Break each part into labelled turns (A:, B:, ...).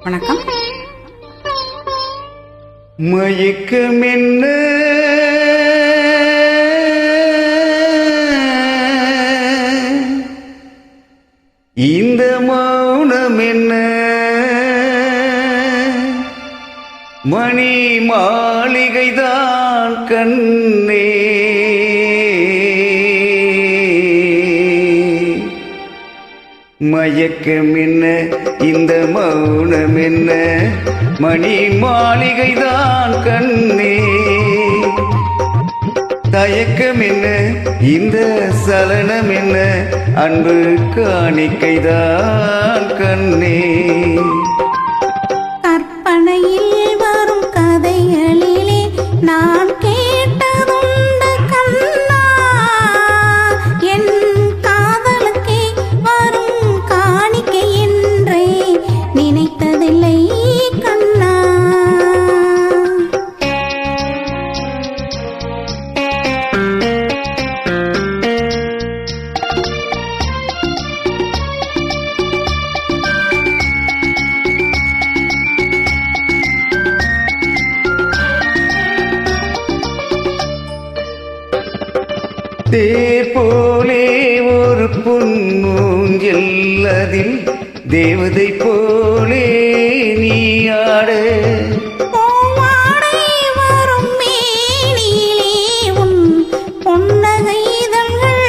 A: வணக்கம்.
B: மயக்கம் என்ன இந்த மௌனம் என்ன மணி மாளிகைதான் கண்ணே மயக்கம் என்ன இந்த மௌனம் என்ன மணி மாளிகைதான் கண்ணே தயக்கம் என்ன இந்த சலனம் என்ன அன்பு காணிக்கைதான் கண்ணே
A: கற்பனையில் வரும் கதைகளிலே நான் கேட்டதுண்டு கண்ணா என் காதலுக்கே வரும் காணிக்கை என்றே நினைத்ததில்லை கண்ணா.
B: தேர் போலே ஒரு பொன்மூங்கில் அதில் தேவதை போலே நீ ஆட
A: வரும் மேனிலே உன் பொன்னகை இதழ்கள்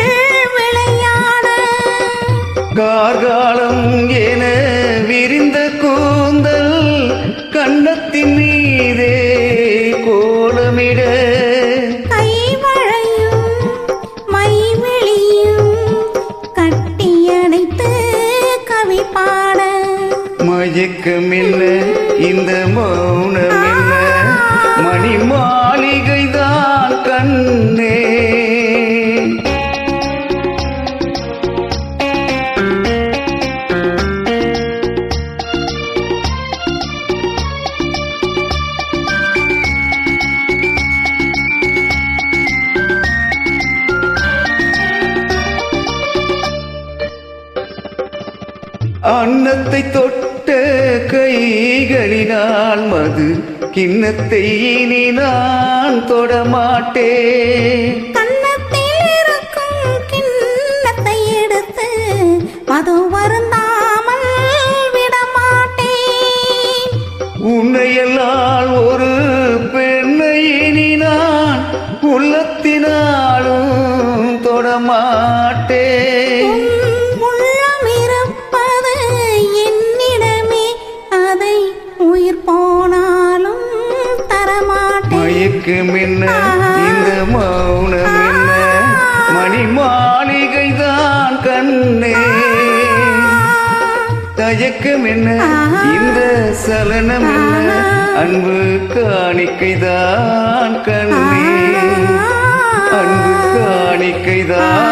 A: விளையாட
B: கார்காலம் என விரிந்த கூந்தல் கன்னத்தின் மீதே கோலமிட மயக்கம் என்ன இந்த மௌனம் என்ன மணி மாளிகைதான் கண்ணே அன்னத்தை தொட்ட கைகளினால் மது கிண்ணத்தை இனி நான் தொடமாட்டேன்.
A: கன்னத்தில் இருக்கும் கிண்ணத்தை எடுத்து மது வருந்தாமல் விடமாட்டேன்.
B: உன்னையெல்லாம் ஒரு பெண்ணை இனி நான் உள்ளத்தினாலும் தொடமாட்டேன். மயக்கம் என்ன இந்த மௌனம் என்ன மணி மாளிகைதான் கண்ணே தயக்கம் என்ன இந்த சலனம் என்ன அன்பு காணிக்கைதான் கண்ணே அன்பு காணிக்கைதான்